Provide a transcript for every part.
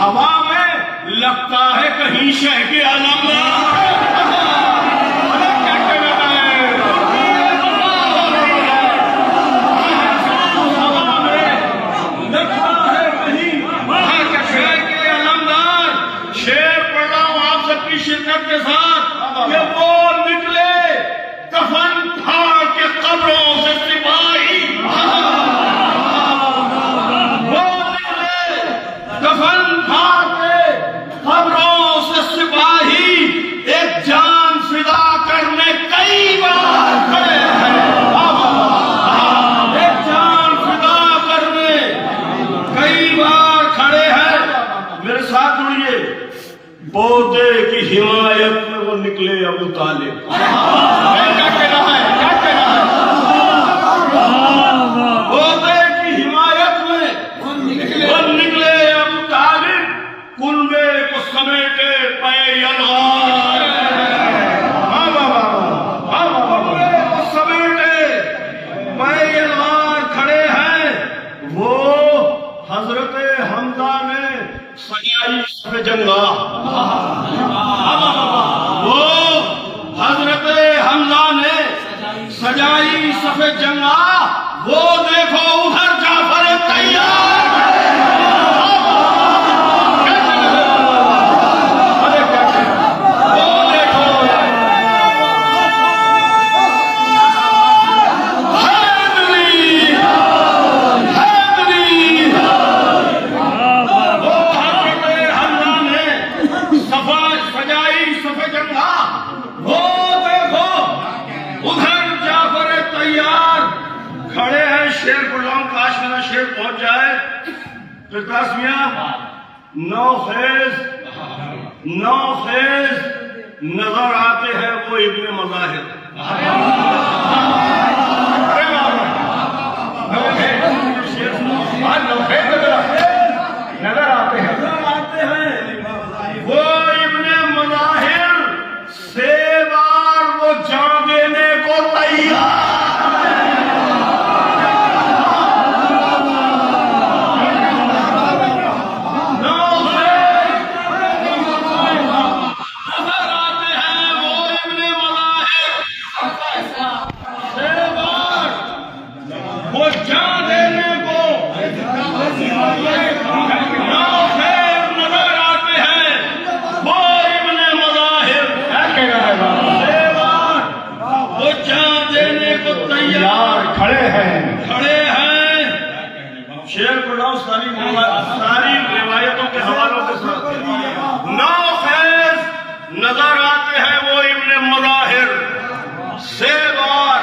ہوا میں لگتا ہے کہیں شہ کے عالم شرکت کے ساتھ کہ وہ نکلے کفن پھاڑ کے قبروں سے سپاہی، وہ نکلے کفن پھاڑ کے قبروں سے سپاہی، ایک جان فدا کرنے کئی بار کھڑے ہیں، ایک جان فدا کرنے کئی بار کھڑے ہیں۔ میرے ساتھ جڑیے، پودے کی حمایت میں وہ نکلے ابو طالب۔ کیا کہنا ہے؟ کیا کہنا ہے؟ پودے کی حمایت میں وہ نکلے ابو طالب، کنبے کو سمیٹے پے یلغار، کنبے کو سمیٹے پے یلغار کھڑے ہیں۔ وہ حضرت حمزہ نے سجائی صف جنگا، وہ حضرت حمزہ نے سجائی صف جنگا، وہ دیکھو ادھر جعفر تیار، شیر پہنچ جائے پھر نو خیز نظر آتے ہیں وہ ابن مظاہر، نظر آتے ہیں وہ ابن مظاہر، سے بار وہ جان دینے کو تیار، کھڑے ہیں۔ شیر پڑھاؤ ساری روایتوں کے حوالوں کے ساتھ۔ نو خیز نظر آتے ہیں وہ ابن مظاہر، سے بار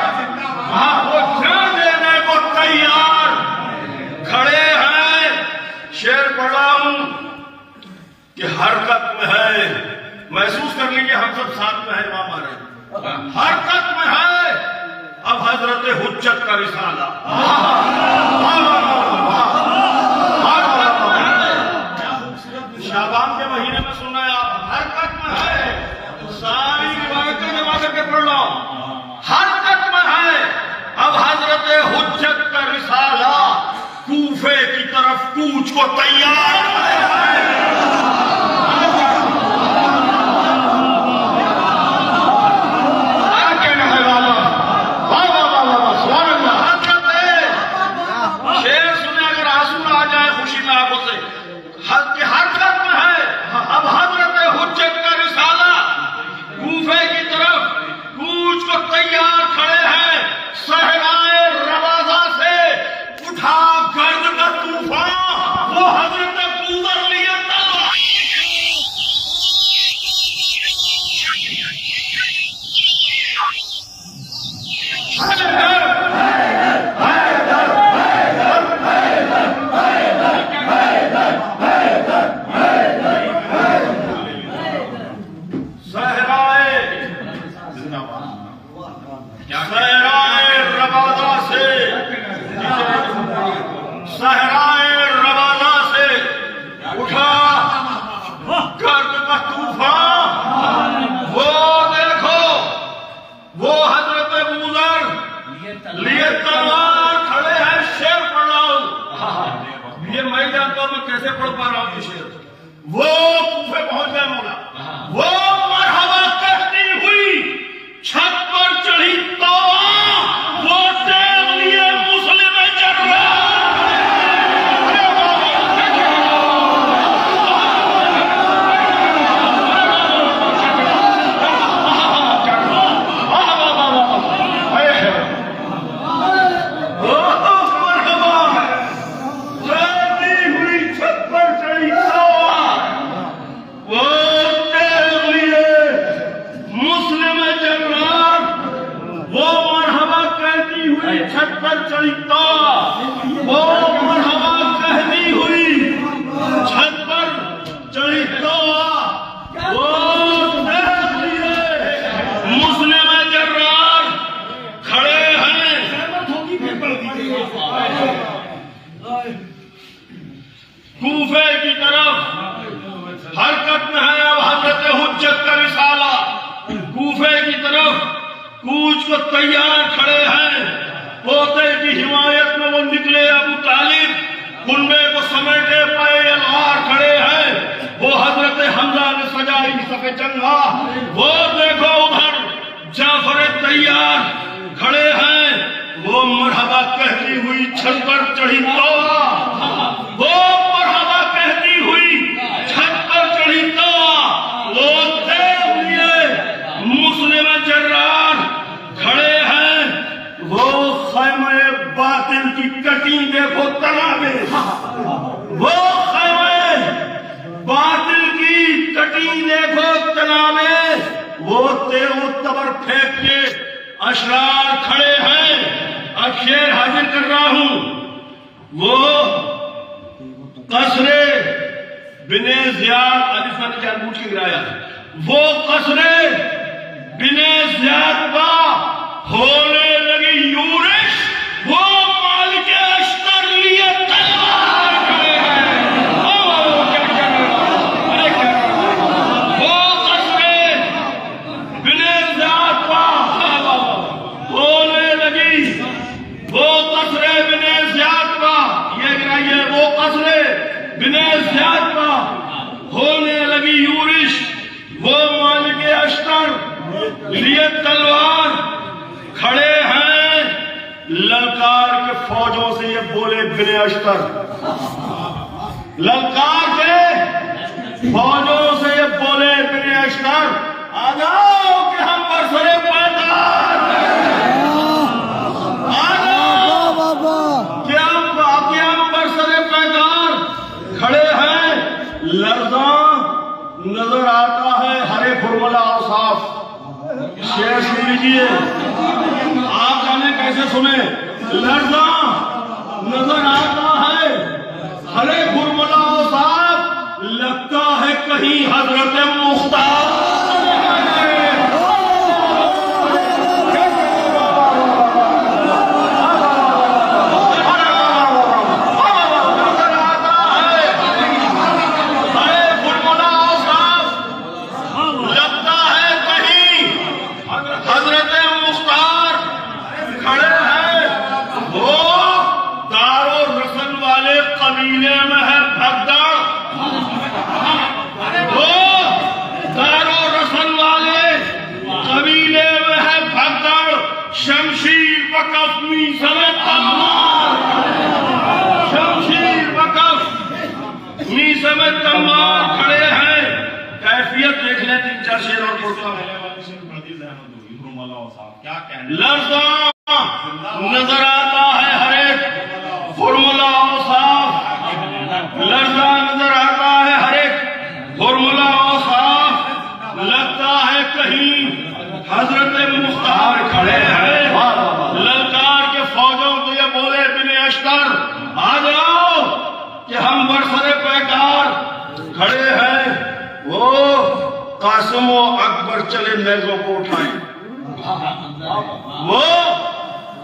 وہ جان دینے کو تیار کھڑے ہیں۔ شیر پڑھاؤں کہ حرکت میں ہے، محسوس کر لیجیے ہم سب ساتھ میں ہیں، امام آ رہے ہیں، حرکت میں ہے اب حضرت حجت کا رسالہ، شعبان کے مہینے میں سن رہے آپ، حرکت میں ہے، ساری روایتیں جمع کر کے پڑھ لو، حرکت میں ہے اب حضرت حجت کا رسالہ، کوفے کی طرف کوچ کو تیار وہ کوفے پہنچ گئے مولا، وہ مرحبا کہتی ہوئی چھت پر چڑھی تو وہ دیکھ لیے مسلم چھت پر چڑھی تو وہ مرحبا کہتی ہوئی چھت پر چڑھی تو وہ دیکھ لیے مسلم جرار کھڑے ہیں، کوفے کی طرف حرکت میں ہے اب حضرت حجت کا رسالہ، کوفے کی طرف کوچ کو تیار کھڑے ہیں، پوتے کی حمایت میں وہ نکلے، ابو طالب کنبے کو سمیٹے پائے الغار کھڑے ہیں، وہ حضرت حمزہ نے سجائی صف جنگا، وہ دیکھو ادھر جعفر تیار کھڑے ہیں، وہ مرحبا کہتی ہوئی چھت پر چڑھی تو وہ مرحبا کہتی ہوئی چھت پر چڑھی تو وہ دیکھ لیے مسلم جرار کھڑے ہیں، وہ خیمہ باطل کی کٹی دیکھو تنا میں، وہ خیمہ باطل کی کٹی دیکھو تنا میں، وہ تیر و تبر پھینک کے اشرار کھڑے ہیں، اب شعر حاضر کر رہا ہوں، وہ قصر بن زیاد علیفہ نے جان بوجھ کے گرایا، وہ قصر بن زیاد با ہونے لگی یورش، وہ مالک اشتر لیے تلوار کھڑے ہیں، وہ قصر بن زیاد با ہونے لگی، وہ قصر بن زیاد با یہ گرائیے، وہ قصر بن زیاد با ہونے لگی یورش، وہ مالک اشتر لیے تلوار کھڑے ہیں، للکار کے فوجوں سے یہ بولے بن اشتر، للکار کے فوجوں سے یہ بولے بن اشتر، آ جاؤ کہ ہم برسرے پائدار برسرے پائدار کھڑے ہیں، لرزاں نظر آتا ہے ہرے فرملا اوصاف، شعر سن لیجیے، آپ جانے کیسے سنیں، لرزاں نظر آتا ہے ہرے فرملا اوصاف، لگتا ہے کہیں حضرت مختار کھڑے ہیں، کیفیت دیکھ لیں، تین چار شعر اور پڑھتا ہوں، لرزاں نظر آتا ہے ہر ایک فرملا اوصاف، لرزاں نظر آتا ہے ہر ایک فرملا اوصاف، لگتا ہے کہیں حضرت مختار کھڑے ہیں، للکار کے فوجوں کو یہ بولے بن اشتر آ جاؤ کہ ہم برسرے پیکار کھڑے ہیں، وہ قاسم و اکبر چلے نیزوں کو اٹھائیں، وہ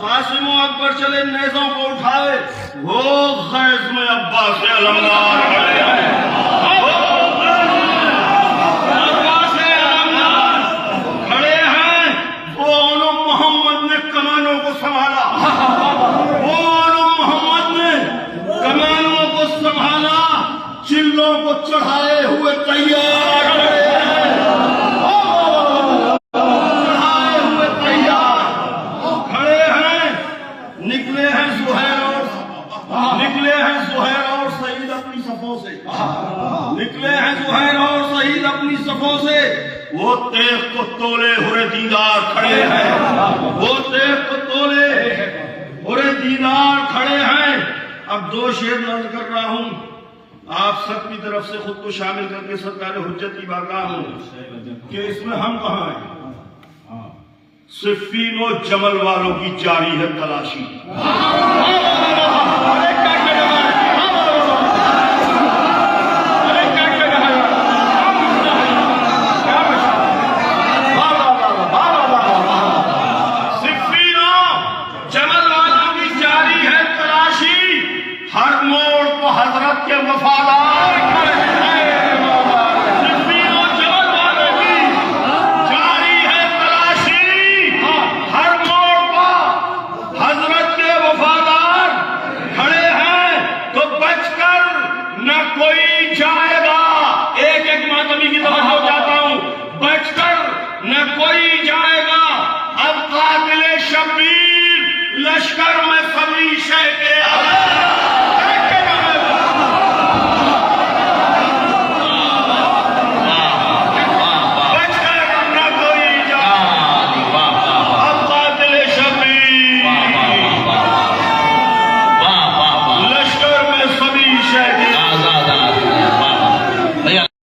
قاسم و اکبر چلے نیزوں کو اٹھائے، وہ خیز میں عباس علمدار کھڑے ہیں، عباس علمدار کھڑے ہیں، وہ علم محمد نے کمانوں کو سنبھالا، وہ علم محمد نے کمانوں کو سنبھالا، چلوں کو چڑھائے ہوئے تیار چڑھائے ہوئے تیار کھڑے ہیں. نکلے ہیں زہیر اور سعید اپنی صفوں سے. نکلے ہیں زہیر اور سعید اپنی صفوں سے. وہ تیغ کو تولے ہوئے دیدار کھڑے ہیں. وہ تیغ کو تولے ہوئے دیدار کھڑے ہیں. اب دو شعر نظر کر رہا ہوں آپ سب کی طرف سے خود کو شامل کر کے سرکار حجت کی بارگاہ ہوں کہ اس میں ہم کہاں ہیں. صفین و جمل والوں کی جاری ہے تلاشی.